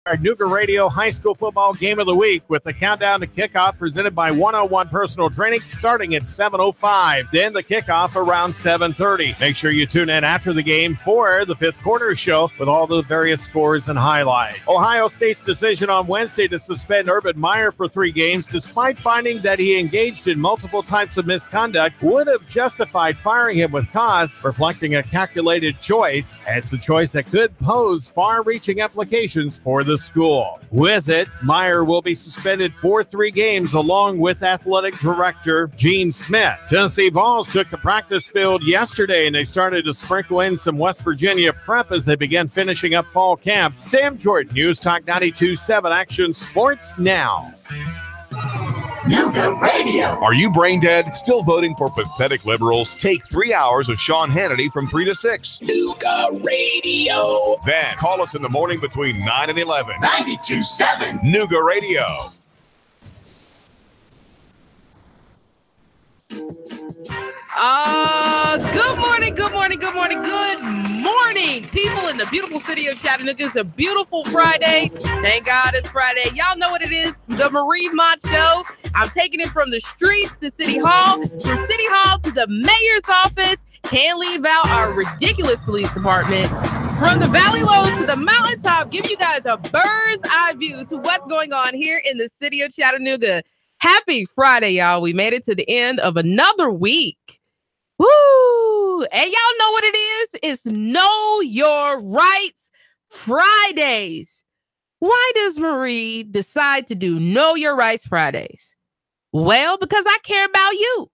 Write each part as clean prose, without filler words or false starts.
Our Nuga Radio High School Football Game of the Week with the countdown to kickoff presented by 101 Personal Training starting at 7:05. Then the kickoff around 7:30. Make sure you tune in after the game for the fifth quarter show with all the various scores and highlights. Ohio State's decision on Wednesday to suspend Urban Meyer for 3 games, despite finding that he engaged in multiple types of misconduct, would have justified firing him with cause, reflecting a calculated choice. It's a choice that could pose far-reaching implications for the school. With it, Meyer will be suspended for 3 games along with athletic director Gene Smith. Tennessee Vols took the practice field yesterday and they started to sprinkle in some West Virginia prep as they began finishing up fall camp. Sam Jordan, News Talk 92.7 Action Sports Now. Nuga Radio. Are you brain dead? Still voting for pathetic liberals? Take 3 hours of Sean Hannity from 3 to 6. Nuga Radio. Then call us in the morning between 9 and 11. 92.7 Nuga Radio. Good morning, people in the beautiful city of Chattanooga. It's a beautiful Friday. Thank God it's Friday. Y'all know what it is, the Marie Mott Show. I'm taking it from the streets to City Hall, from City Hall to the mayor's office. Can't leave out our ridiculous police department. From the Valley Low to the mountaintop, give you guys a bird's eye view to what's going on here in the city of Chattanooga. Happy Friday, y'all. We made it to the end of another week. Woo! And y'all know what it is? It's Know Your Rights Fridays. Why does Marie decide to do Know Your Rights Fridays? Well, because I care about you.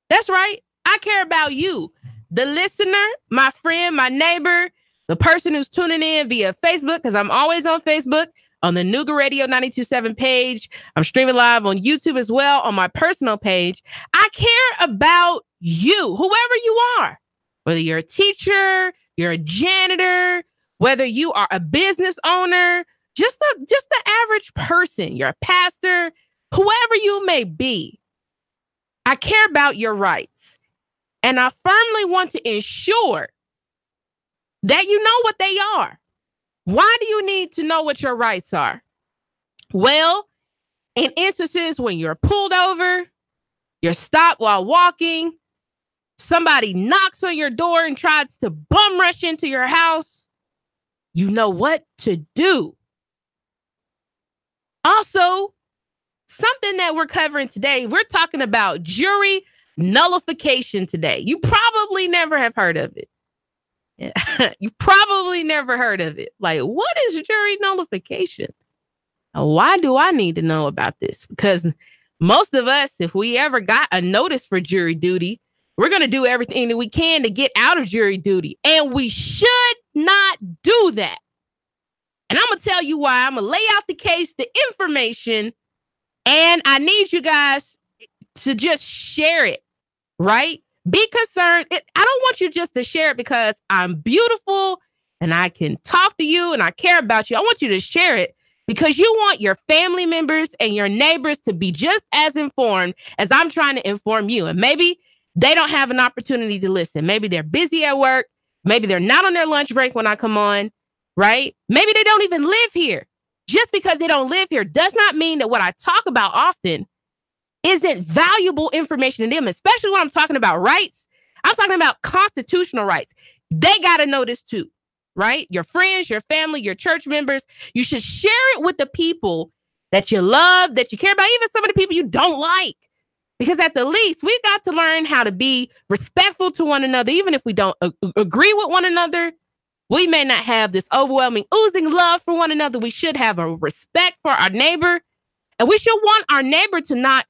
That's right. I care about you. The listener, my friend, my neighbor, the person who's tuning in via Facebook, because I'm always on Facebook, on the Nuga Radio 92.7 page. I'm streaming live on YouTube as well on my personal page. I care about you, whoever you are, whether you're a teacher, you're a janitor, whether you are a business owner, just the average person, you're a pastor, whoever you may be. I care about your rights. And I firmly want to ensure that you know what they are. Why do you need to know what your rights are? Well, in instances when you're pulled over, you're stopped while walking, somebody knocks on your door and tries to bum rush into your house, you know what to do. Also, something that we're covering today, we're talking about jury nullification today. You probably never have heard of it. You've probably never heard of it. Like, what is jury nullification? Why do I need to know about this? Because most of us, if we ever got a notice for jury duty, we're going to do everything that we can to get out of jury duty. And we should not do that. And I'm going to tell you why. I'm going to lay out the case, the information, and I need you guys to just share it, right? Be concerned. I don't want you just to share it because I'm beautiful and I can talk to you and I care about you. I want you to share it because you want your family members and your neighbors to be just as informed as I'm trying to inform you. And maybe they don't have an opportunity to listen. Maybe they're busy at work. Maybe they're not on their lunch break when I come on, right? Maybe they don't even live here. Just because they don't live here does not mean that what I talk about often isn't valuable information to them, especially when I'm talking about rights. I'm talking about constitutional rights. They got to know this too, right? Your friends, your family, your church members, you should share it with the people that you love, that you care about, even some of the people you don't like. Because at the least, we've got to learn how to be respectful to one another, even if we don't agree with one another. We may not have this overwhelming, oozing love for one another. We should have a respect for our neighbor. And we should want our neighbor to not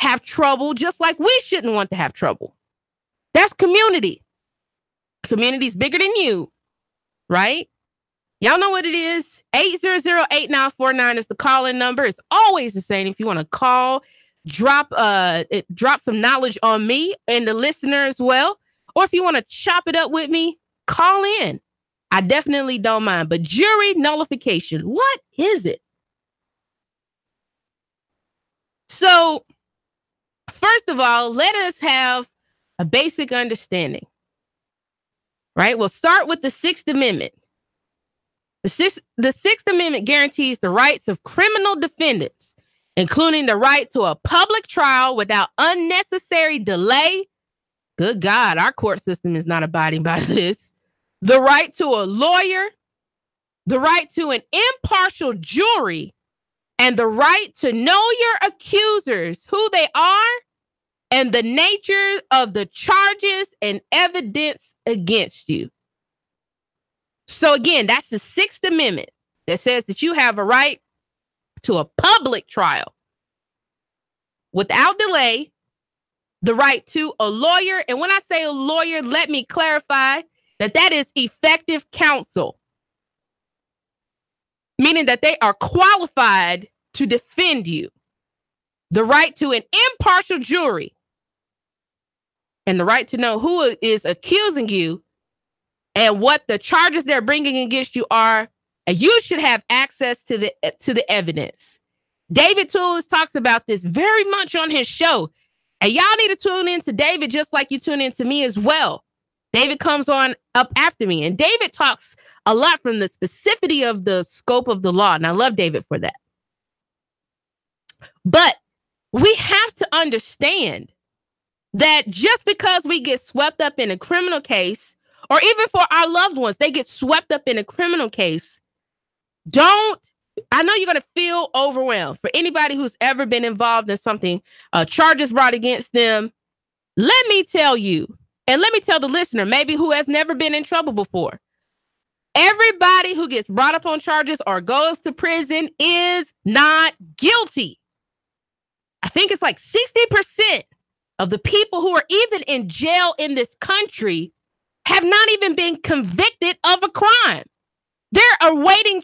have trouble, just like we shouldn't want to have trouble. That's community. Community's bigger than you, right? Y'all know what it is. 800-8949 is the call-in number. It's always the same. If you want to call, drop some knowledge on me and the listener as well. Or if you want to chop it up with me, call in. I definitely don't mind. But jury nullification, what is it? So, first of all, let us have a basic understanding, right? We'll start with the Sixth Amendment. The Sixth Amendment guarantees the rights of criminal defendants, including the right to a public trial without unnecessary delay. Good God, our court system is not abiding by this. The right to a lawyer, the right to an impartial jury, and the right to know your accusers, who they are, and the nature of the charges and evidence against you. So again, that's the Sixth Amendment that says that you have a right to a public trial without delay, the right to a lawyer. And when I say a lawyer, let me clarify that is effective counsel, meaning that they are qualified to defend you. The right to an impartial jury and the right to know who is accusing you and what the charges they're bringing against you are. And you should have access to the evidence. David Toulis talks about this very much on his show. And y'all need to tune in to David just like you tune in to me as well. David comes on up after me. And David talks a lot from the specificity of the scope of the law. And I love David for that. But we have to understand that just because we get swept up in a criminal case, or even for our loved ones, they get swept up in a criminal case, I know you're going to feel overwhelmed. For anybody who's ever been involved in something, charges brought against them, let me tell you, and let me tell the listener, maybe who has never been in trouble before, everybody who gets brought up on charges or goes to prison is not guilty. I think it's like 60% of the people who are even in jail in this country have not even been convicted of a crime. They're awaiting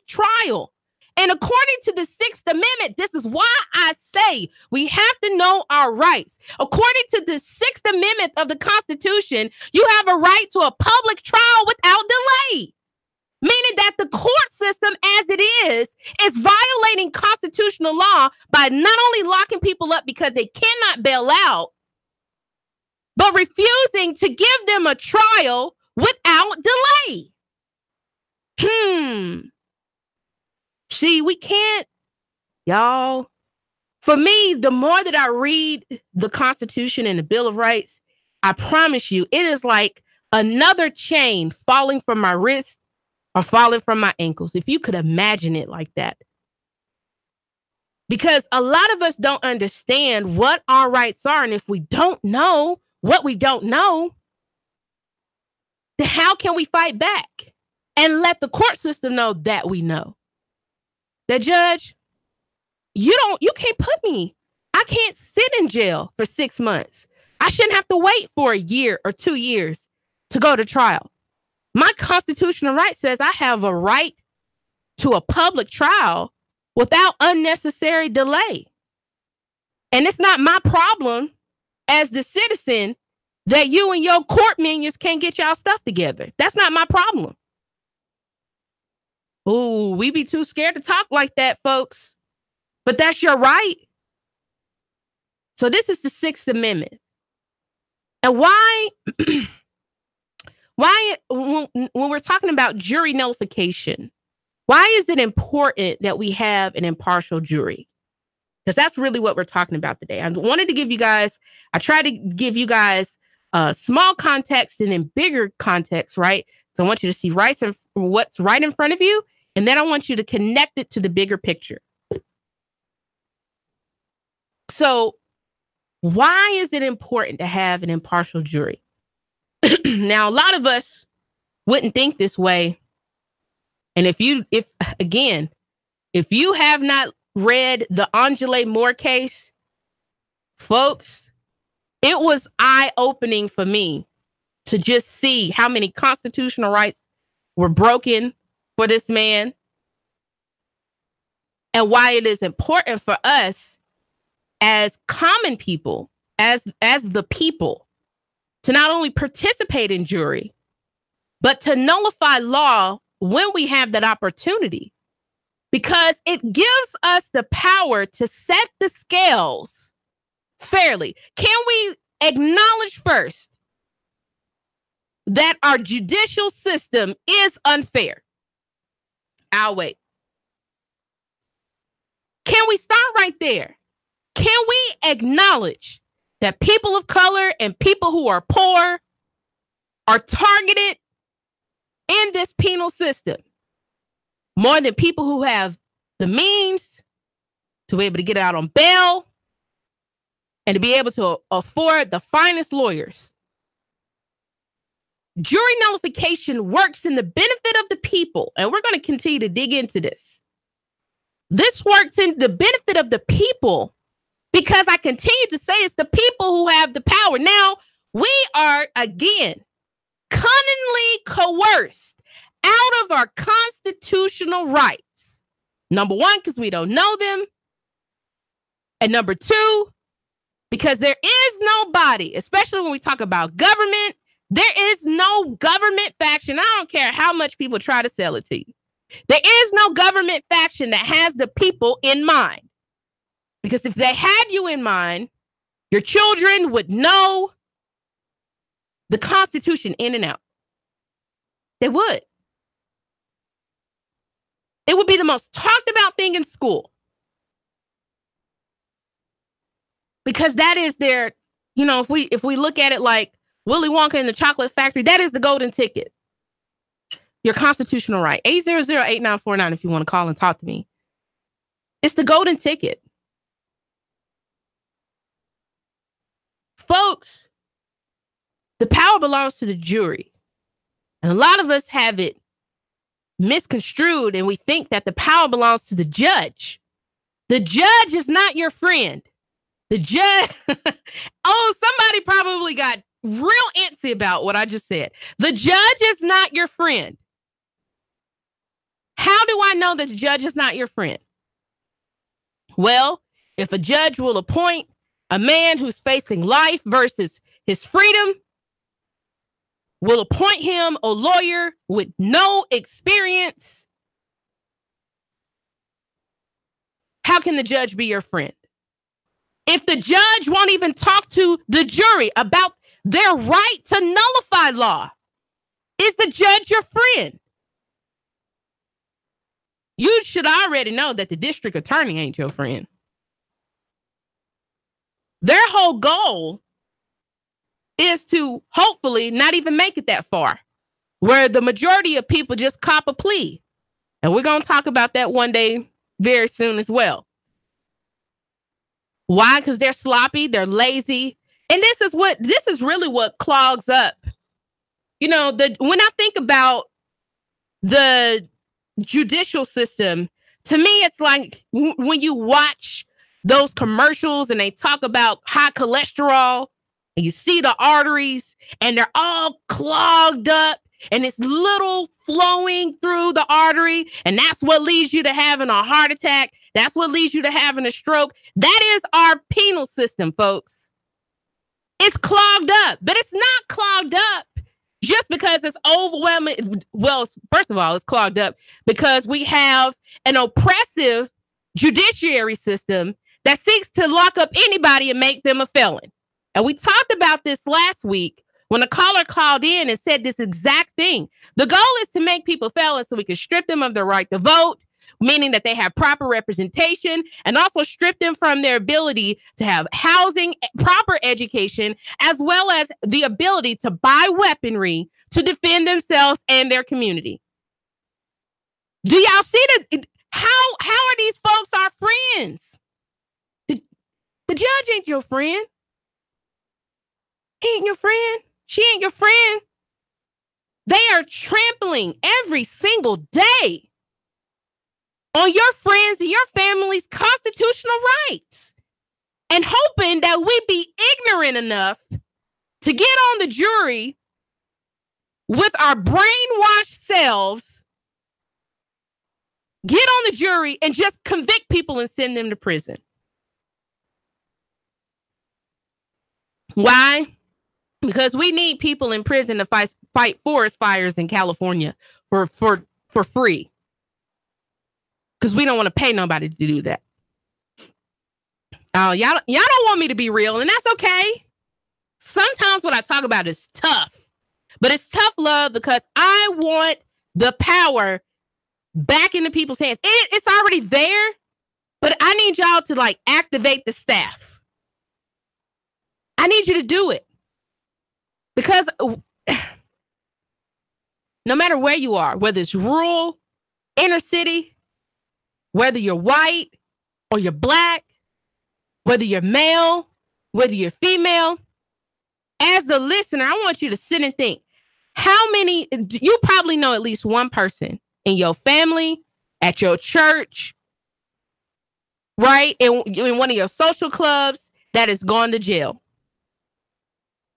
trial. And according to the Sixth Amendment, this is why I say we have to know our rights. According to the Sixth Amendment of the Constitution, you have a right to a public trial without delay. Meaning that the court system as it is violating constitutional law by not only locking people up because they cannot bail out, but refusing to give them a trial without delay. See, we can't, y'all. For me, the more that I read the Constitution and the Bill of Rights, I promise you, it is like another chain falling from my wrist or falling from my ankles, if you could imagine it like that. Because a lot of us don't understand what our rights are. And if we don't know what we don't know, then how can we fight back and let the court system know that we know? That judge, you can't put me. I can't sit in jail for 6 months. I shouldn't have to wait for a year or 2 years to go to trial. My constitutional right says I have a right to a public trial without unnecessary delay. And it's not my problem as the citizen that you and your court minions can't get y'all stuff together. That's not my problem. Ooh, we be too scared to talk like that, folks. But that's your right. So this is the Sixth Amendment. And why when we're talking about jury nullification, why is it important that we have an impartial jury? Because that's really what we're talking about today. I wanted to give you guys, I tried to give you guys small context and then bigger context, right? So I want you to see what's right in front of you. And then I want you to connect it to the bigger picture. So why is it important to have an impartial jury? Now, a lot of us wouldn't think this way. And if you have not read the Angela Moore case, folks, it was eye-opening for me to just see how many constitutional rights were broken for this man and why it is important for us as common people, as the people, to not only participate in jury, but to nullify law when we have that opportunity, because it gives us the power to set the scales fairly. Can we acknowledge first that our judicial system is unfair? I'll wait. Can we start right there? Can we acknowledge that people of color and people who are poor are targeted in this penal system more than people who have the means to be able to get out on bail and to be able to afford the finest lawyers? Jury nullification works in the benefit of the people, and we're going to continue to dig into this. This works in the benefit of the people because I continue to say it's the people who have the power. Now, we are, again, cunningly coerced out of our constitutional rights. Number one, because we don't know them. And number two, because there is nobody, especially when we talk about government, there is no government faction. I don't care how much people try to sell it to you. There is no government faction that has the people in mind. Because if they had you in mind, your children would know the Constitution in and out. They would. It would be the most talked about thing in school. Because that is their, if we look at it like Willy Wonka and the Chocolate Factory, that is the golden ticket. Your constitutional right. 800-8949 if you want to call and talk to me. It's the golden ticket. Folks, the power belongs to the jury. And a lot of us have it misconstrued, and we think that the power belongs to the judge. The judge is not your friend. The judge, somebody probably got real antsy about what I just said. The judge is not your friend. How do I know that the judge is not your friend? Well, if a judge will appoint a man who's facing life versus his freedom, will appoint him a lawyer with no experience, how can the judge be your friend? If the judge won't even talk to the jury about their right to nullify law, is the judge your friend? You should already know that the district attorney ain't your friend. Their whole goal is to hopefully not even make it that far, where the majority of people just cop a plea. And we're going to talk about that one day very soon as well. Why? Because they're sloppy, they're lazy. And this is really what clogs up. When I think about the judicial system, to me, it's like when you watch those commercials and they talk about high cholesterol and you see the arteries and they're all clogged up and it's little flowing through the artery. And that's what leads you to having a heart attack. That's what leads you to having a stroke. That is our penal system, folks. It's clogged up, but it's not clogged up just because it's overwhelming. Well, first of all, it's clogged up because we have an oppressive judiciary system that seeks to lock up anybody and make them a felon. And we talked about this last week when a caller called in and said this exact thing. The goal is to make people felons so we can strip them of their right to vote, meaning that they have proper representation, and also strip them from their ability to have housing, proper education, as well as the ability to buy weaponry to defend themselves and their community. Do y'all see how are these folks our friends? The judge ain't your friend. He ain't your friend. She ain't your friend. They are trampling every single day on your friends and your family's constitutional rights and hoping that we be ignorant enough to get on the jury with our brainwashed selves, get on the jury and just convict people and send them to prison. Why? Because we need people in prison to fight forest fires in California for free. Because we don't want to pay nobody to do that. Oh, y'all don't want me to be real, and that's okay. Sometimes what I talk about is tough. But it's tough love because I want the power back into people's hands. It's already there, but I need y'all to like activate the staff. I need you to do it. Because no matter where you are, whether it's rural, inner city, whether you're white or you're black, whether you're male, whether you're female, as a listener, I want you to sit and think, how many, you probably know at least one person in your family, at your church, right? In one of your social clubs that has gone to jail.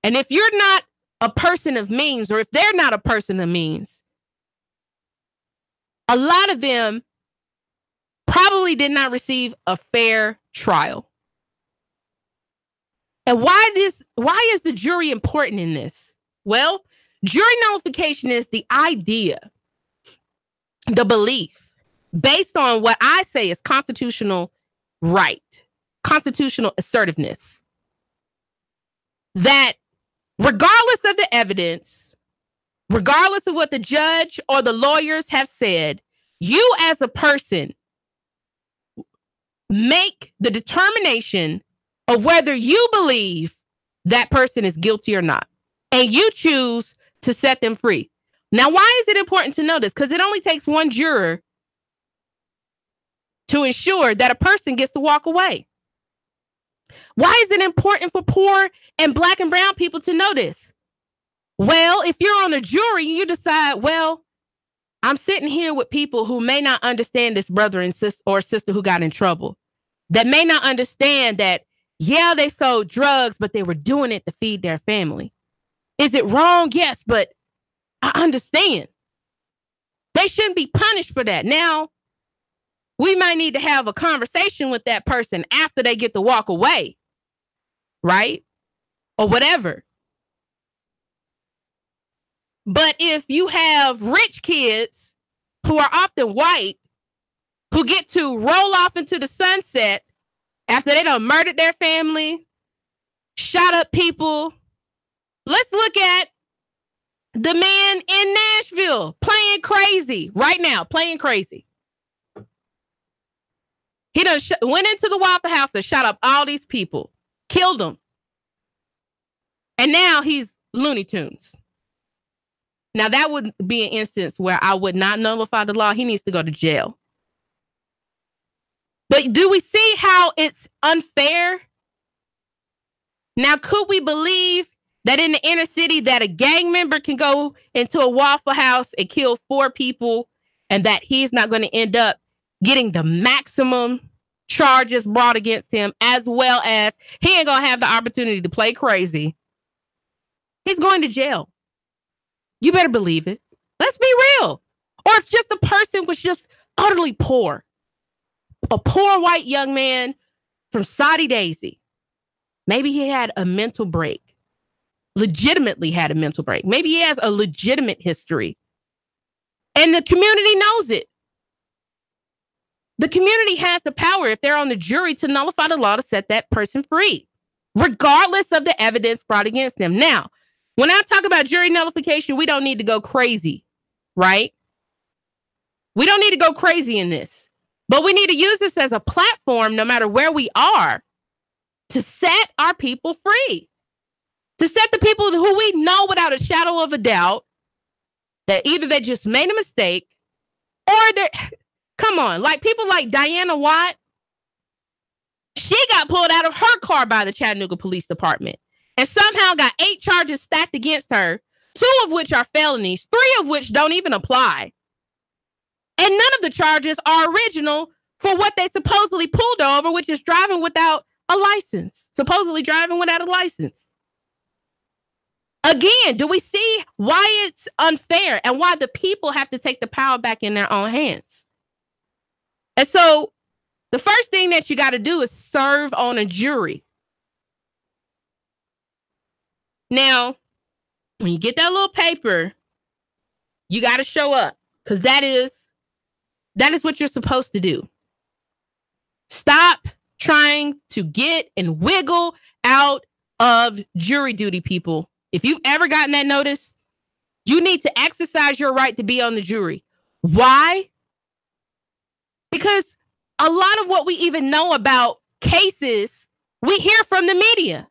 And if you're not a person of means, or if they're not a person of means, a lot of them probably did not receive a fair trial. And why is the jury important in this? Well, jury nullification is the idea, the belief, based on what I say is constitutional right, constitutional assertiveness, that regardless of the evidence, regardless of what the judge or the lawyers have said, you as a person make the determination of whether you believe that person is guilty or not. And you choose to set them free. Now, why is it important to know this? Because it only takes one juror to ensure that a person gets to walk away. Why is it important for poor and black and brown people to know this? Well, if you're on a jury, you decide, well, I'm sitting here with people who may not understand this brother and sister who got in trouble, that may not understand that, yeah, they sold drugs, but they were doing it to feed their family. Is it wrong? Yes, but I understand. They shouldn't be punished for that. Now, we might need to have a conversation with that person after they get to walk away, right? Or whatever. But if you have rich kids who are often white, who get to roll off into the sunset after they done murdered their family, shot up people, let's look at the man in Nashville playing crazy right now, playing crazy. He done went into the Waffle House and shot up all these people, killed them. And now he's Looney Tunes. Now, that would be an instance where I would not nullify the law. He needs to go to jail. But do we see how it's unfair? Now, could we believe that in the inner city that a gang member can go into a Waffle House and kill 4 people and that he's not going to end up getting the maximum charges brought against him, as well as he ain't going to have the opportunity to play crazy? He's going to jail. You better believe it. Let's be real. Or if just a person was just utterly poor, a poor white young man from Saudi Daisy, maybe he had a mental break, legitimately had a mental break. Maybe he has a legitimate history. And the community knows it. The community has the power, if they're on the jury, to nullify the law to set that person free, regardless of the evidence brought against them. Now, when I talk about jury nullification, we don't need to go crazy, right? We don't need to go crazy in this, but we need to use this as a platform, no matter where we are, to set our people free, to set the people who we know without a shadow of a doubt that either they just made a mistake or they're, come on, like people like Diana Watt. She got pulled out of her car by the Chattanooga Police Department and somehow got 8 charges stacked against her, 2 of which are felonies, 3 of which don't even apply. And none of the charges are original for what they supposedly pulled her over, which is driving without a license, supposedly driving without a license. Again, do we see why it's unfair and why the people have to take the power back in their own hands? And so the first thing that you got to do is serve on a jury. Now, when you get that little paper, you got to show up, because that is what you're supposed to do. Stop trying to get and wiggle out of jury duty, people. If you've ever gotten that notice, you need to exercise your right to be on the jury. Why? Because a lot of what we even know about cases, we hear from the media.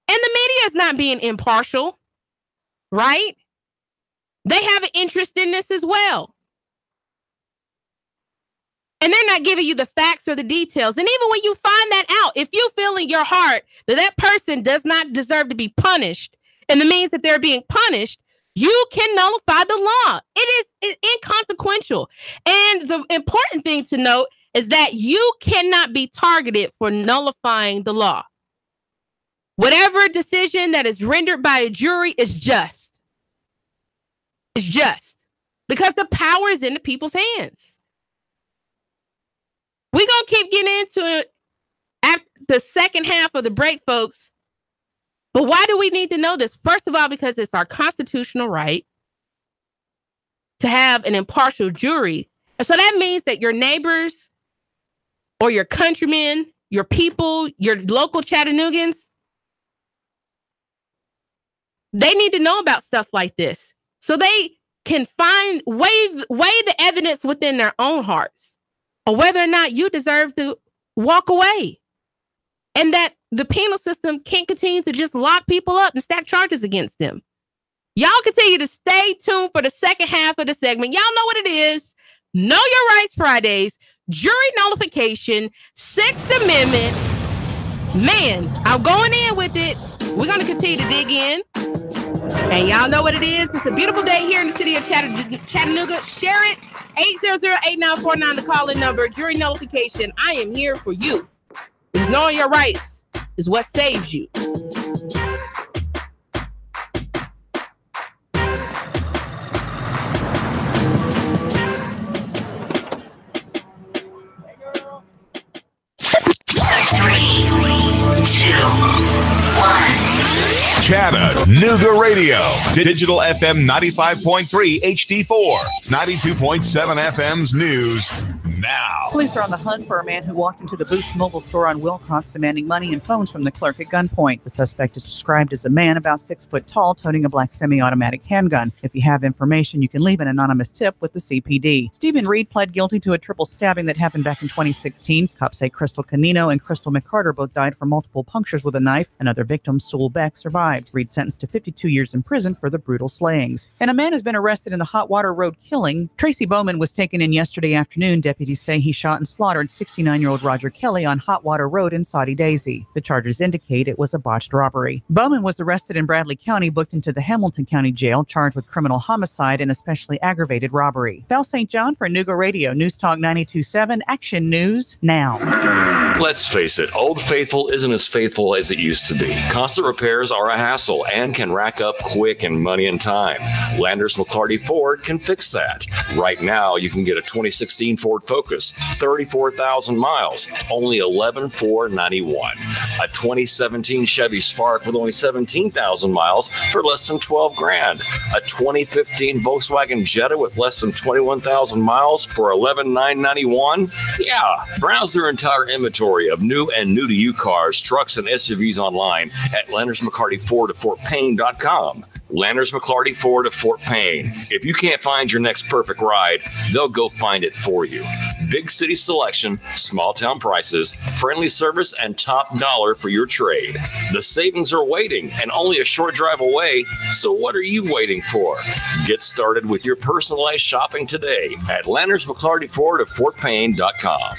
And the media is not being impartial, right? They have an interest in this as well. And they're not giving you the facts or the details. And even when you find that out, if you feel in your heart that that person does not deserve to be punished, and it means that they're being punished, you can nullify the law. It is inconsequential. And the important thing to note is that you cannot be targeted for nullifying the law. Whatever decision that is rendered by a jury is just. It's just. Because the power is in the people's hands. We're going to keep getting into it at the second half of the break, folks. But why do we need to know this? First of all, because it's our constitutional right to have an impartial jury. And so that means that your neighbors or your countrymen, your people, your local Chattanoogens, they need to know about stuff like this so they can weigh the evidence within their own hearts or whether or not you deserve to walk away. And that the penal system can't continue to just lock people up and stack charges against them. Y'all continue to stay tuned for the second half of the segment. Y'all know what it is. Know Your Rights Fridays, jury nullification, Sixth Amendment. Man, I'm going in with it. We're going to continue to dig in. And y'all know what it is. It's a beautiful day here in the city of Chattanooga. Share it. 800-8949, the call-in number. Jury nullification. I am here for you. Because knowing your rights is what saves you. Chattanooga Radio, Digital FM 95.3 HD4, 92.7 FM's news now. Police are on the hunt for a man who walked into the Boost Mobile store on Wilcox demanding money and phones from the clerk at gunpoint. The suspect is described as a man about 6 foot tall, toting a black semi-automatic handgun. If you have information, you can leave an anonymous tip with the CPD. Stephen Reed pled guilty to a triple stabbing that happened back in 2016. Cops say Crystal Canino and Crystal McCarter both died from multiple punctures with a knife. Another victim, Sewell Beck, survived. Reed sentenced to 52 years in prison for the brutal slayings. And a man has been arrested in the Hot Water Road killing. Tracy Bowman was taken in yesterday afternoon. Deputies say he shot and slaughtered 69-year-old Roger Kelly on Hot Water Road in Saudi Daisy. The charges indicate it was a botched robbery. Bowman was arrested in Bradley County, booked into the Hamilton County Jail, charged with criminal homicide and especially aggravated robbery. Val St. John for Nuga Radio, News Talk 92.7, Action News Now. Let's face it, Old Faithful isn't as faithful as it used to be. Constant repairs are a hassle and can rack up quick in money and time. Landers McClarty Ford can fix that. Right now, you can get a 2016 Ford Focus, 34,000 miles, only $11,491. A 2017 Chevy Spark with only 17,000 miles for less than $12,000. A 2015 Volkswagen Jetta with less than 21,000 miles for $11,991. Yeah, browse their entire inventory of new and new-to-you cars, trucks, and SUVs online at Landers McCarty Ford of FortPayne.com. Landers McClarty Ford of Fort Payne. If you can't find your next perfect ride, they'll go find it for you. Big city selection, small town prices, friendly service, and top dollar for your trade. The savings are waiting and only a short drive away, so what are you waiting for? Get started with your personalized shopping today at Landers McClarty Ford of FortPayne.com.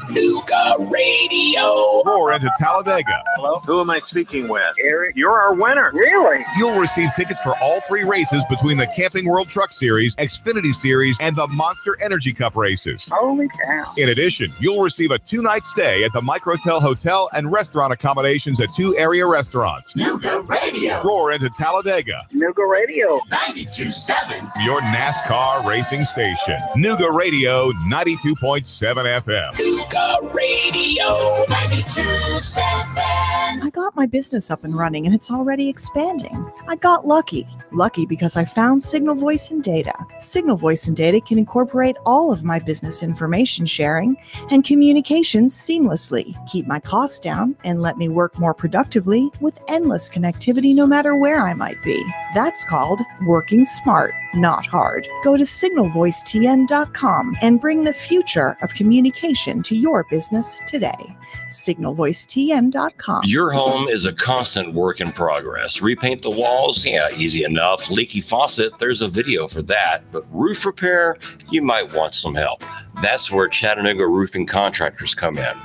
Nuga Radio. Roar into Talladega. Hello? Who am I speaking with? Eric, you're our winner. Really? You'll receive tickets for all 3 races between the Camping World Truck Series, Xfinity Series, and the Monster Energy Cup races. Holy cow. In addition, you'll receive a 2-night stay at the Microtel Hotel and restaurant accommodations at 2 area restaurants. Nuga Radio. Roar into Talladega. Nuga Radio. 92.7. Your NASCAR racing station. Nuga Radio 92.7 FM. Nuga Radio 92.7. I got my business up and running and it's already expanding. I got lucky. Lucky because I found Signal Voice and Data. Signal Voice and Data can incorporate all of my business information sharing and communications seamlessly, keep my costs down, and let me work more productively with endless connectivity no matter where I might be. That's called working smart. not hard. Go to signalvoicetn.com and bring the future of communication to your business today. signalvoicetn.com. Your home is a constant work in progress. Repaint the walls? Yeah, easy enough. Leaky faucet? There's a video for that. But roof repair? You might want some help. That's where Chattanooga Roofing Contractors come in.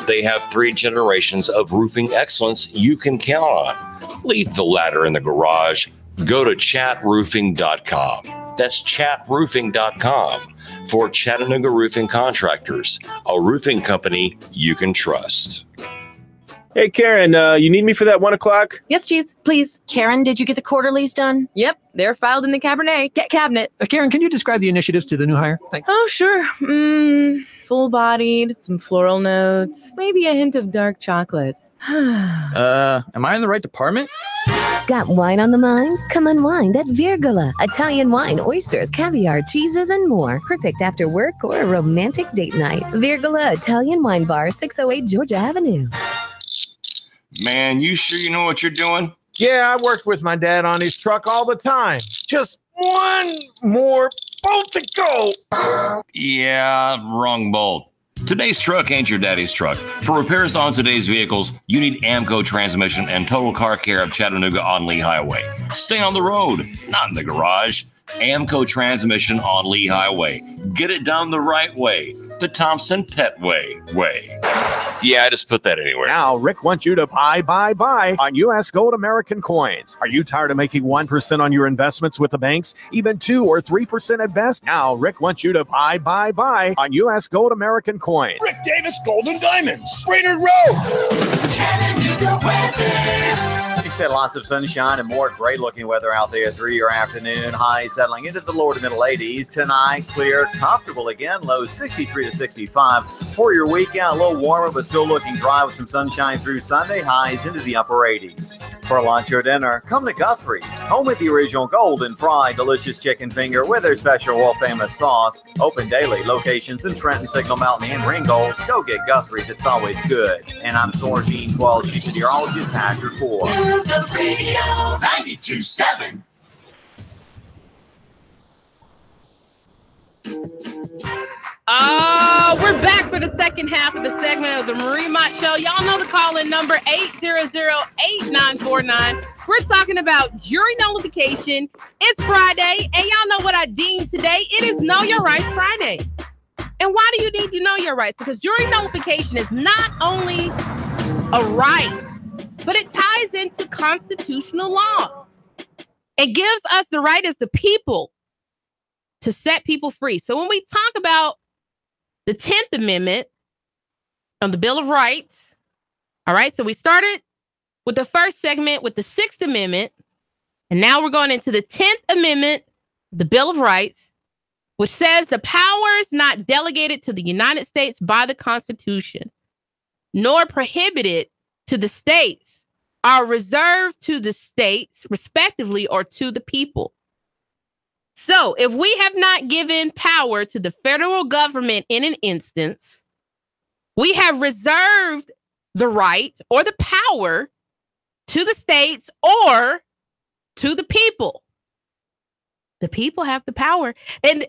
They have 3 generations of roofing excellence you can count on. Leave the ladder in the garage. Go to chatroofing.com. That's chatroofing.com for Chattanooga Roofing Contractors, a roofing company you can trust. Hey, Karen, you need me for that 1 o'clock? Yes, Cheese, please. Karen, did you get the quarterlies done? Yep, they're filed in the Cabernet cabinet. Karen, can you describe the initiatives to the new hire? Thanks. Oh, sure. Full-bodied, some floral notes, maybe a hint of dark chocolate. Am I in the right department? Got wine on the mind? Come unwind at Virgola. Italian wine, oysters, caviar, cheeses, and more. Perfect after work or a romantic date night. Virgola Italian Wine Bar, 608 Georgia Avenue. Man, you sure you know what you're doing? Yeah, I worked with my dad on his truck all the time. Just one more bolt to go. Yeah, wrong bolt. Today's truck ain't your daddy's truck. For repairs on today's vehicles, you need Amco Transmission and Total Car Care of Chattanooga on Lee Highway. Stay on the road, not in the garage. Amco Transmission on Lee Highway. Get it done the right way. The Thompson Pet way. Yeah, I just put that anywhere. Now, Rick wants you to buy on U.S. Gold American coins. Are you tired of making 1% on your investments with the banks? Even 2 or 3% at best? Now, Rick wants you to buy on U.S. Gold American coins. Rick Davis Gold and Diamonds, Brainerd Road. Chattanooga weather. Expect lots of sunshine and more great-looking weather out there through your afternoon. Highs settling into the lower to middle 80s. Tonight, clear, comfortable again. Lows 63 to 65. For your weekend, a little warmer, but still looking dry with some sunshine through Sunday. Highs into the upper 80s. For lunch or dinner, come to Guthrie's, home with the original golden fried delicious chicken finger with their special world-famous sauce. Open daily. Locations in Trenton, Signal Mountain, and Ringgold. Go get Guthrie's. It's always good. And I'm Sorgene 12, Chief Meteorologist, Patrick Ford. The radio 92.7. We're back for the second half of the segment of the Marie Mott Show. Y'all know the call-in number, 800-8949. We're talking about jury nullification. It's Friday, and y'all know what I deemed today. It is Know Your Rights Friday. And why do you need to know your rights? Because jury nullification is not only a right, but it ties into constitutional law. It gives us the right as the people to set people free. So when we talk about the 10th Amendment of the Bill of Rights, all right, so we started with the first segment with the 6th Amendment, and now we're going into the 10th Amendment, the Bill of Rights, which says the powers not delegated to the United States by the Constitution, nor prohibited to the states, are reserved to the states, respectively, or to the people. So if we have not given power to the federal government in an instance, we have reserved the right or the power to the states or to the people. The people have the power. And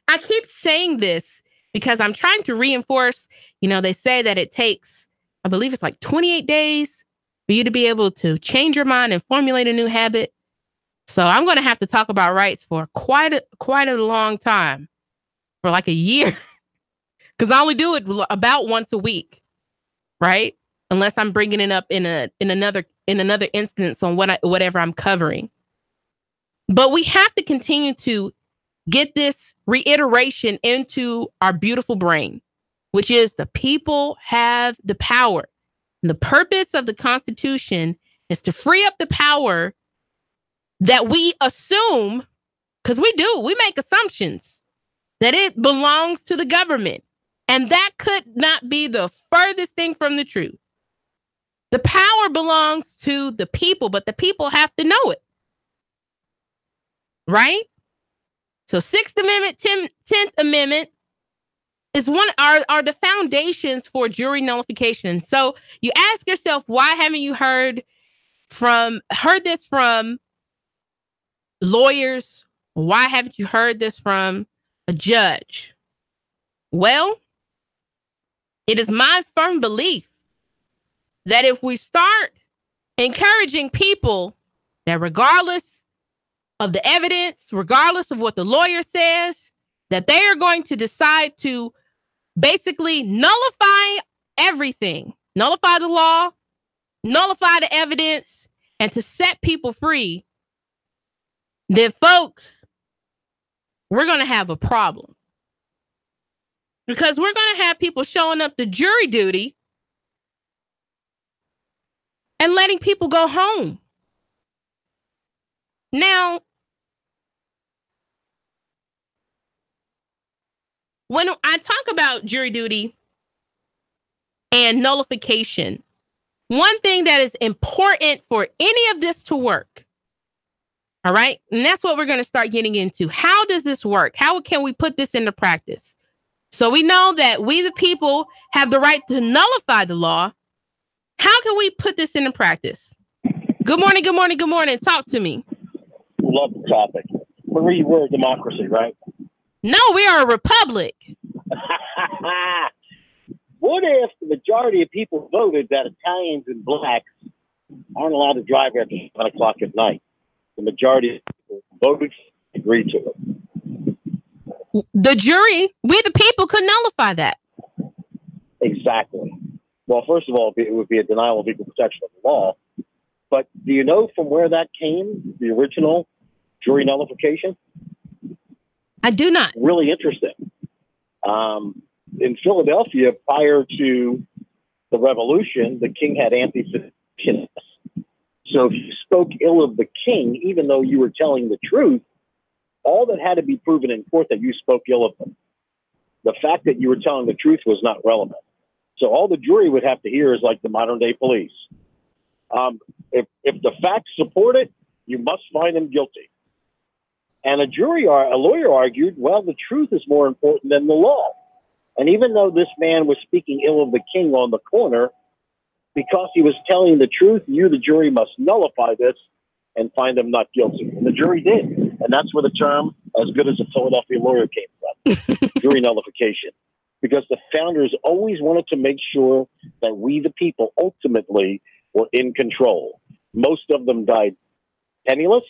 I keep saying this because I'm trying to reinforce, they say that it takes, I believe it's like 28 days for you to be able to change your mind and formulate a new habit. So I'm going to have to talk about rights for quite a long time, for like a year, because I only do it about once a week, right? Unless I'm bringing it up in another instance on whatever I'm covering. But we have to continue to get this reiteration into our beautiful brain, which is the people have the power. And the purpose of the Constitution is to free up the power that we assume, because we make assumptions that it belongs to the government. And that could not be the furthest thing from the truth. The power belongs to the people, but the people have to know it. Right? So 6th Amendment, 10th Amendment is are the foundations for jury nullification. So you ask yourself, why haven't you heard this from lawyers, Why haven't you heard this from a judge? Well, it is my firm belief that if we start encouraging people that regardless of the evidence, regardless of what the lawyer says, that they are going to decide to basically nullify everything, nullify the law, nullify the evidence, and to set people free, then folks, we're going to have a problem. Because we're going to have people showing up to jury duty and letting people go home. Now, when I talk about jury duty and nullification, one thing that is important for any of this to work, all right, and that's what we're going to start getting into. How does this work? How can we put this into practice? So we know that we, the people, have the right to nullify the law. How can we put this into practice? Good morning, good morning, good morning. Talk to me. Love the topic. Marie, we're a democracy, right? No, we are a republic. What if the majority of people voted that Italians and blacks aren't allowed to drive after 7 o'clock at night? The majority of people voted, agreed to it. The jury, we the people, could nullify that. Exactly. Well, first of all, it would be a denial of equal protection of the law. But do you know from where that came, the original jury nullification? I do not. Really interesting. In Philadelphia, prior to the revolution, the king had anti-Semitism. So if you spoke ill of the king, even though you were telling the truth, all that had to be proven in court that you spoke ill of them. The fact that you were telling the truth was not relevant. So all the jury would have to hear is like the modern day police. If the facts support it, you must find them guilty. And a lawyer argued, well, the truth is more important than the law. And even though this man was speaking ill of the king on the corner, because he was telling the truth, you, the jury, must nullify this and find him not guilty. And the jury did. And that's where the term, as good as a Philadelphia lawyer, came from, jury nullification. Because the founders always wanted to make sure that we, the people, ultimately were in control. Most of them died penniless,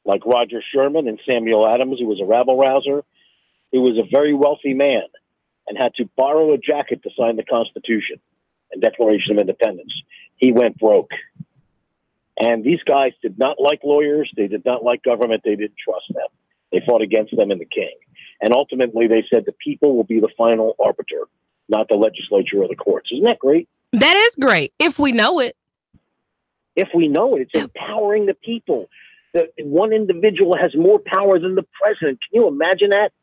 like Roger Sherman and Samuel Adams, who was a rabble-rouser. He was a very wealthy man and had to borrow a jacket to sign the Constitution and Declaration of Independence. He went broke. And these guys did not like lawyers. They did not like government. They didn't trust them. They fought against them and the king. And ultimately, they said the people will be the final arbiter, not the legislature or the courts. Isn't that great? That is great, if we know it. If we know it, it's empowering the people. One individual has more power than the president. Can you imagine that?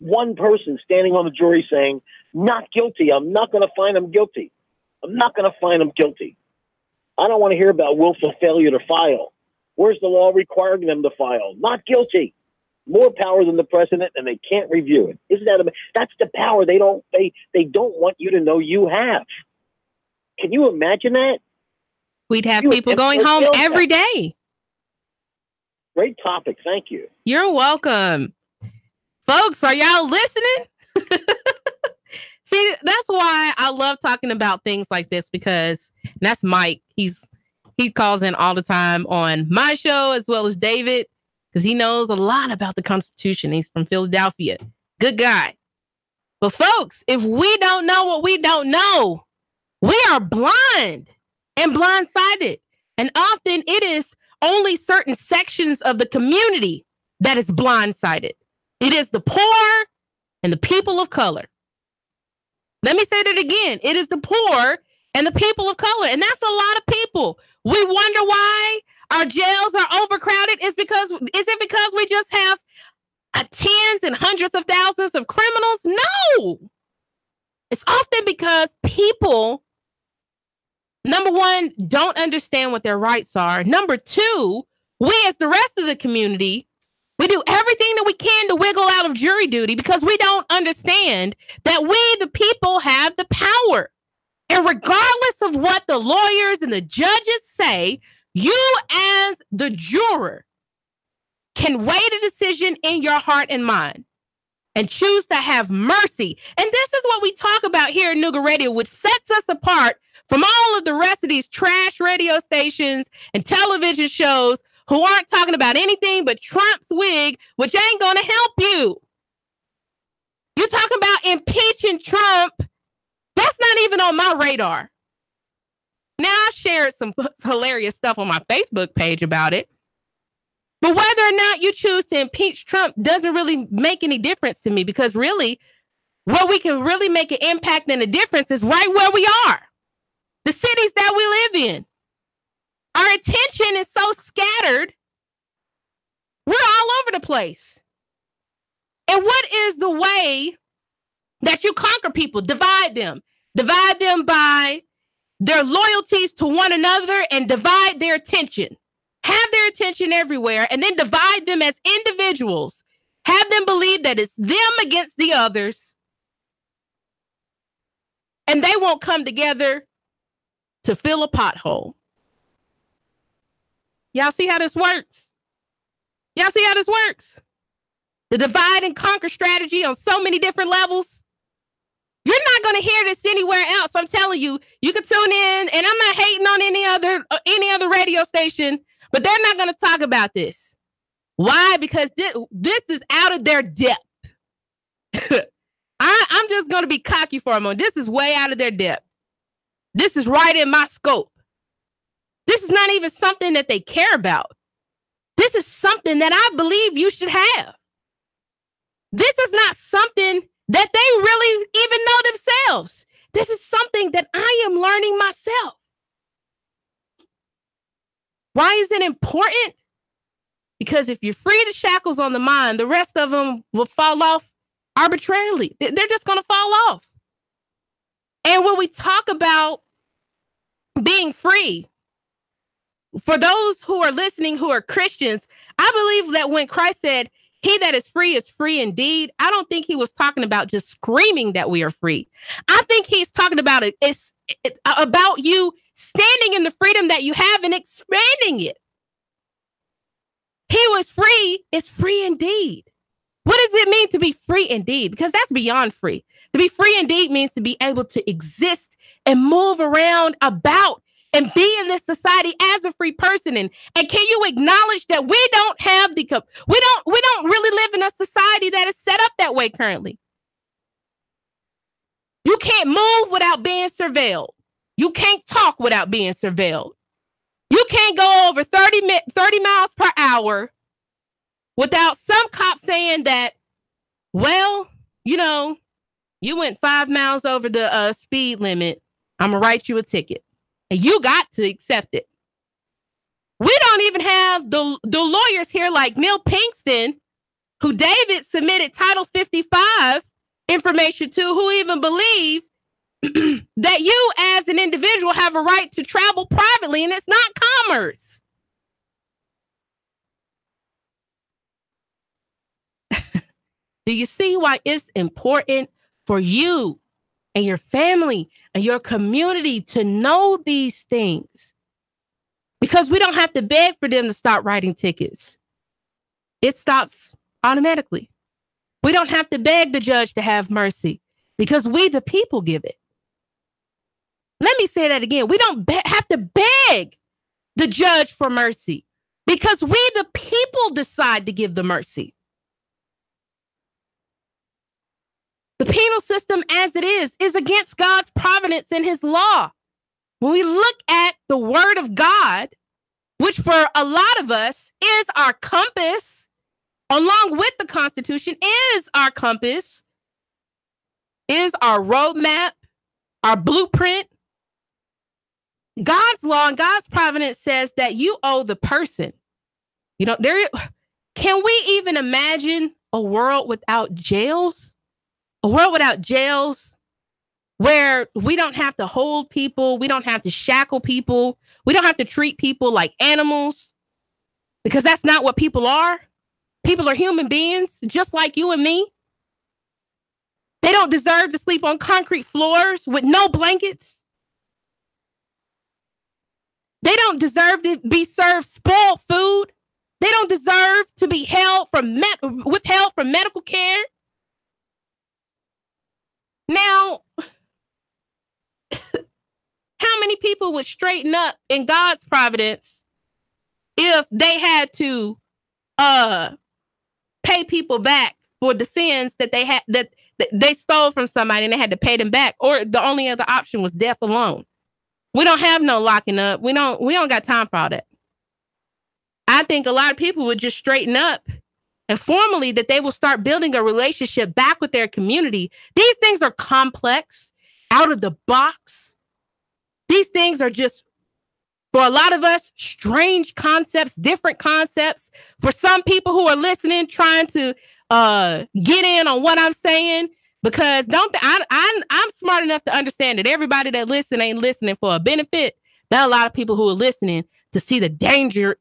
One person standing on the jury saying, not guilty. I'm not going to find him guilty. I'm not going to find him guilty. I don't want to hear about willful failure to file. Where's the law requiring them to file? Not guilty. More power than the president, and they can't review it. Isn't that that's the power they don't want you to know you have. Can you imagine that? We'd have people going home every day. Great topic. Thank you. You're welcome. Folks, are y'all listening? See, that's why I love talking about things like this, because that's Mike. He calls in all the time on my show as well as David, because he knows a lot about the Constitution. He's from Philadelphia. Good guy. But folks, if we don't know what we don't know, we are blind and blindsided. And often it is only certain sections of the community that is blindsided. It is the poor and the people of color. Let me say that again. It is the poor and the people of color. And that's a lot of people. We wonder why our jails are overcrowded. Is it because we just have tens and hundreds of thousands of criminals? No. It's often because people, number one, don't understand what their rights are. Number two, we as the rest of the community, we do everything that we can to wiggle out of jury duty because we don't understand that we, the people, have the power. And regardless of what the lawyers and the judges say, you as the juror can weigh the decision in your heart and mind and choose to have mercy. And this is what we talk about here at Nougat Radio, which sets us apart from all of the rest of these trash radio stations and television shows who aren't talking about anything but Trump's wig, which ain't going to help you. You talking about impeaching Trump? That's not even on my radar. Now, I shared some hilarious stuff on my Facebook page about it. But whether or not you choose to impeach Trump doesn't really make any difference to me, because really, where we can really make an impact and a difference is right where we are. The cities that we live in. Our attention is so scattered. We're all over the place. And what is the way that you conquer people? Divide them. Divide them by their loyalties to one another and divide their attention. Have their attention everywhere and then divide them as individuals. Have them believe that it's them against the others. And they won't come together to fill a pothole. Y'all see how this works? Y'all see how this works? The divide and conquer strategy on so many different levels. You're not going to hear this anywhere else. I'm telling you, you can tune in, and I'm not hating on any other radio station, but they're not going to talk about this. Why? Because this is out of their depth. I'm just going to be cocky for a moment. This is way out of their depth. This is right in my scope. This is not even something that they care about. This is something that I believe you should have. This is not something that they really even know themselves. This is something that I am learning myself. Why is it important? Because if you free the shackles on the mind, the rest of them will fall off arbitrarily. They're just going to fall off. And when we talk about being free, for those who are listening who are Christians, I believe that when Christ said, "He that is free indeed," I don't think he was talking about just screaming that we are free. I think he's talking about it's about you standing in the freedom that you have and expanding it. He was free is free indeed. What does it mean to be free indeed? Because that's beyond free. To be free indeed means to be able to exist and move around about and be in this society as a free person. And can you acknowledge that we don't have we don't really live in a society that is set up that way currently. You can't move without being surveilled. You can't talk without being surveilled. You can't go over 30 miles per hour without some cop saying that, well, you went 5 miles over the speed limit. I'm going to write you a ticket. And you got to accept it. We don't even have the lawyers here like Neil Pinkston, who David submitted Title 55 information to, who even believe that you as an individual have a right to travel privately, and it's not commerce. Do you see why it's important for you and your family and your community to know these things? Because we don't have to beg for them to stop writing tickets. It stops automatically. We don't have to beg the judge to have mercy because we, the people, give it. Let me say that again. We don't have to beg the judge for mercy because we, the people, decide to give the mercy. The penal system as it is against God's providence and his law. When we look at the word of God, which for a lot of us is our compass, along with the Constitution, is our compass, is our roadmap, our blueprint. God's law and God's providence says that you owe the person. Can we even imagine a world without jails? A world without jails where we don't have to hold people, we don't have to shackle people, we don't have to treat people like animals, because that's not what people are. People are human beings, just like you and me. They don't deserve to sleep on concrete floors with no blankets. They don't deserve to be served spoiled food They don't deserve to be withheld from medical care. Now, how many people would straighten up in God's providence if they had to pay people back for the sins that they had that they stole from somebody and they had to pay them back? Or the only other option was death alone. We don't have no locking up. We don't got time for all that. I think a lot of people would just straighten up and formally that they will start building a relationship back with their community. These things are complex, out of the box. These things are just, for a lot of us, strange concepts, different concepts. For some people who are listening, trying to get in on what I'm saying, because I'm smart enough to understand that everybody that listen ain't listening for a benefit. There are a lot of people who are listening to see the danger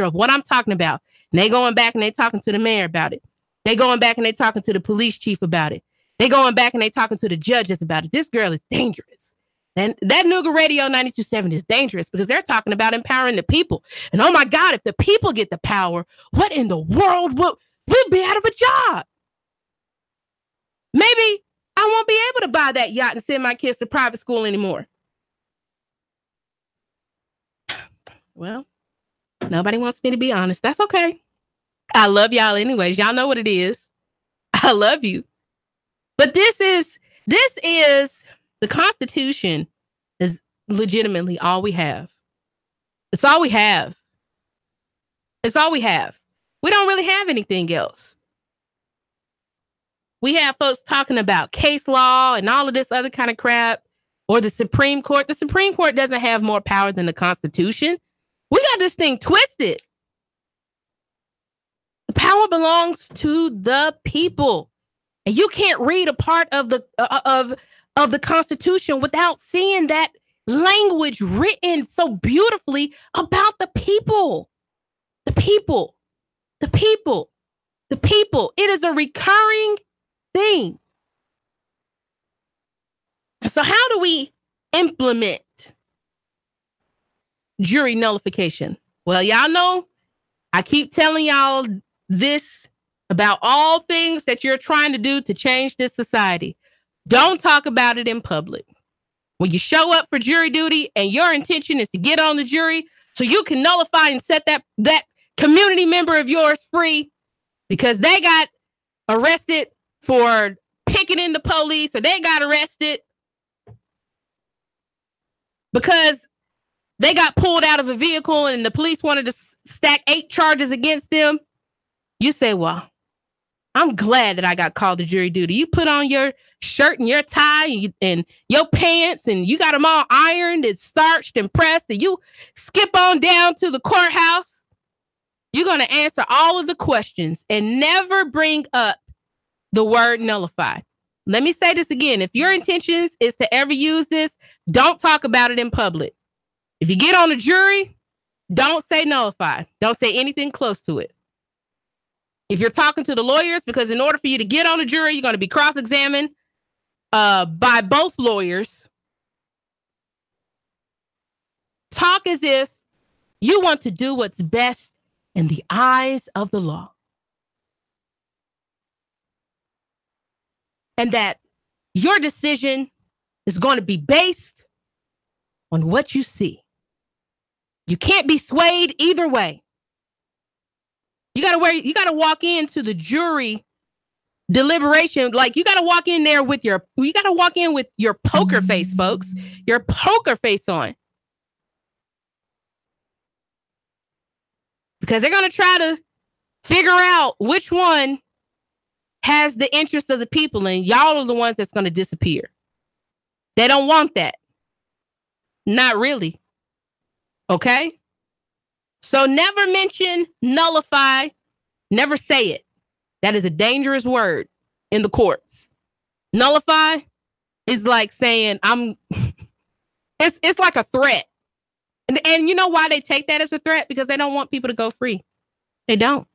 of what I'm talking about. And they going back and they talking to the mayor about it. They going back and they talking to the police chief about it. They going back and they talking to the judges about it. This girl is dangerous. And that Nooga Radio 92.7 is dangerous because they're talking about empowering the people. And oh my God, if the people get the power, what in the world we'll be out of a job? Maybe I won't be able to buy that yacht and send my kids to private school anymore. Well, nobody wants me to be honest. That's okay. I love y'all anyways. Y'all know what it is. I love you. But this is the Constitution is legitimately all we have. It's all we have. It's all we have. We don't really have anything else. We have folks talking about case law and all of this other kind of crap, or the Supreme Court. The Supreme Court doesn't have more power than the Constitution. We got this thing twisted. The power belongs to the people. And you can't read a part of the Constitution without seeing that language written so beautifully about the people. The people. The people. The people. It is a recurring thing. So how do we implement jury nullification? Well, y'all know I keep telling y'all this about all things that you're trying to do to change this society. Don't talk about it in public. When you show up for jury duty and your intention is to get on the jury so you can nullify and set that community member of yours free because they got arrested for picketing the police, or they got arrested because they got pulled out of a vehicle and the police wanted to stack 8 charges against them. You say, well, I'm glad that I got called to jury duty. You put on your shirt and your tie and your pants and you got them all ironed and starched and pressed, and you skip on down to the courthouse. You're going to answer all of the questions and never bring up the word nullify. Let me say this again. If your intentions is to ever use this, don't talk about it in public. If you get on a jury, don't say nullify. Don't say anything close to it. If you're talking to the lawyers, because in order for you to get on a jury, you're going to be cross-examined by both lawyers. Talk as if you want to do what's best in the eyes of the law. And that your decision is going to be based on what you see. You can't be swayed either way. You gotta walk into the jury deliberation like you gotta walk in there with your poker face, folks. Your poker face on. Because they're gonna try to figure out which one has the interest of the people, and y'all are the ones that's gonna disappear. They don't want that. Not really. Okay? So never mention nullify. Never say it. That is a dangerous word in the courts. Nullify is like saying it's like a threat. And you know why they take that as a threat? Because they don't want people to go free. They don't.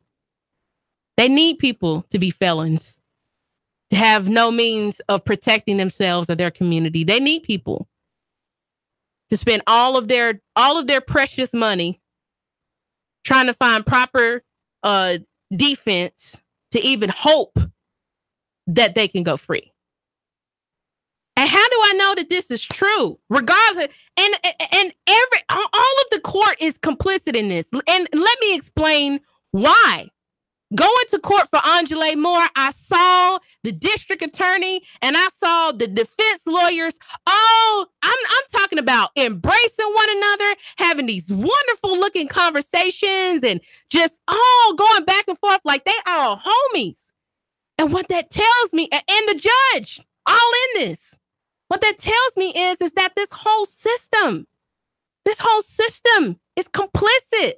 They need people to be felons, to have no means of protecting themselves or their community. They need people to spend all of their precious money trying to find proper defense to even hope that they can go free. And how do I know that this is true? Regardless, and all of the court is complicit in this. And let me explain why. Going to court for Angela Moore, I saw the district attorney and I saw the defense lawyers. Oh, I'm talking about embracing one another, having these wonderful looking conversations and just going back and forth like they are all homies. And what that tells me, and the judge, all in this, what that tells me is that this whole system is complicit.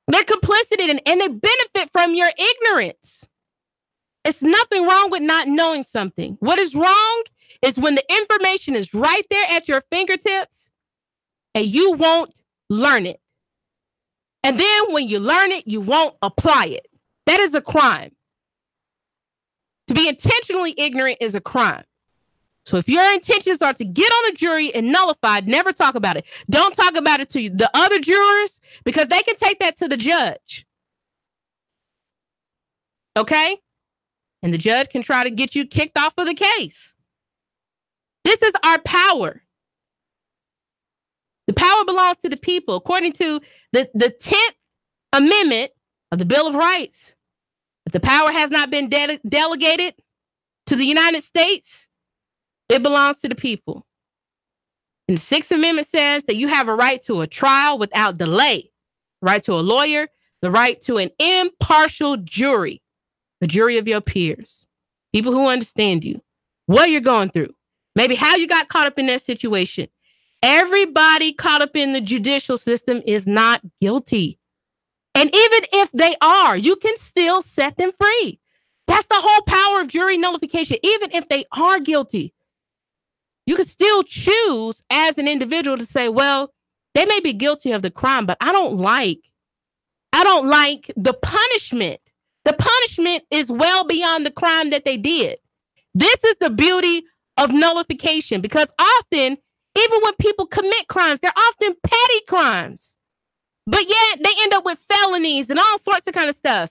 They're complicit in, and they benefit from your ignorance. It's nothing wrong with not knowing something. What is wrong is when the information is right there at your fingertips and you won't learn it. And then when you learn it, you won't apply it. That is a crime. To be intentionally ignorant is a crime. So if your intentions are to get on a jury and nullified, never talk about it. Don't talk about it to the other jurors because they can take that to the judge. Okay? And the judge can try to get you kicked off of the case. This is our power. The power belongs to the people. According to the 10th Amendment of the Bill of Rights, if the power has not been delegated to the United States, it belongs to the people. And the 6th Amendment says that you have a right to a trial without delay, right to a lawyer, the right to an impartial jury, a jury of your peers, people who understand you, what you're going through, maybe how you got caught up in that situation. Everybody caught up in the judicial system is not guilty. And even if they are, you can still set them free. That's the whole power of jury nullification. Even if they are guilty, you could still choose as an individual to say, well, they may be guilty of the crime, but I don't like the punishment. The punishment is well beyond the crime that they did. This is the beauty of nullification, because often, even when people commit crimes, they're often petty crimes, but yet they end up with felonies and all sorts of kind of stuff.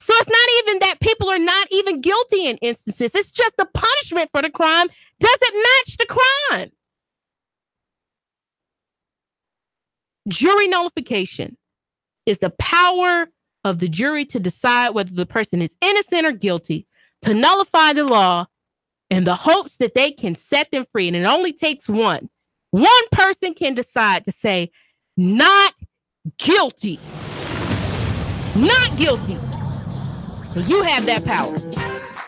So it's not even that people are not even guilty in instances. It's just the punishment for the crime doesn't match the crime. Jury nullification is the power of the jury to decide whether the person is innocent or guilty, to nullify the law in the hopes that they can set them free. And it only takes one. One person can decide to say, not guilty. Not guilty. You have that power.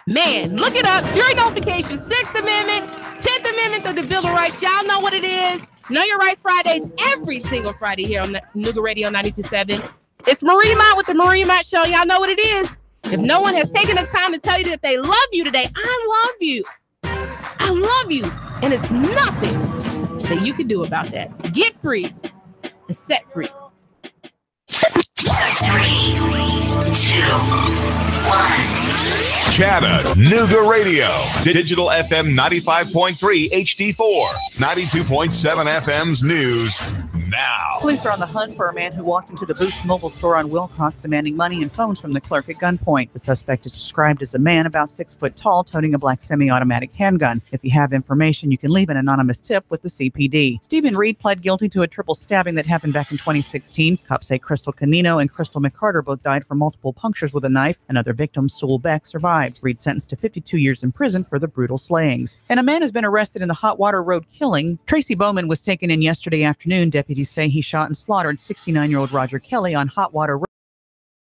Man, look it up. Jury nullification, 6th Amendment, 10th Amendment of the Bill of Rights. Y'all know what it is. Know Your Rights Fridays every single Friday here on Nougat Radio 92.7. It's Marie Mott with the Marie Mott Show. Y'all know what it is. If no one has taken the time to tell you that they love you today, I love you. I love you. And it's nothing that you can do about that. Get free and set free. 3, 2, 1. Chatter Nougat Radio. Digital FM 95.3 HD4. 92.7 FM's news now. Police are on the hunt for a man who walked into the Boost Mobile store on Wilcox demanding money and phones from the clerk at gunpoint. The suspect is described as a man about 6 foot tall, toting a black semi-automatic handgun. If you have information, you can leave an anonymous tip with the CPD. Stephen Reed pled guilty to a triple stabbing that happened back in 2016. Cops say Crystal Canino and Crystal McCarter both died from multiple punctures with a knife. Another victim, Sewell Beck, survived. Reed sentenced to 52 years in prison for the brutal slayings. And a man has been arrested in the Hot Water Road killing. Tracy Bowman was taken in yesterday afternoon. Deputies say he shot and slaughtered 69-year-old Roger Kelly on Hot Water Road.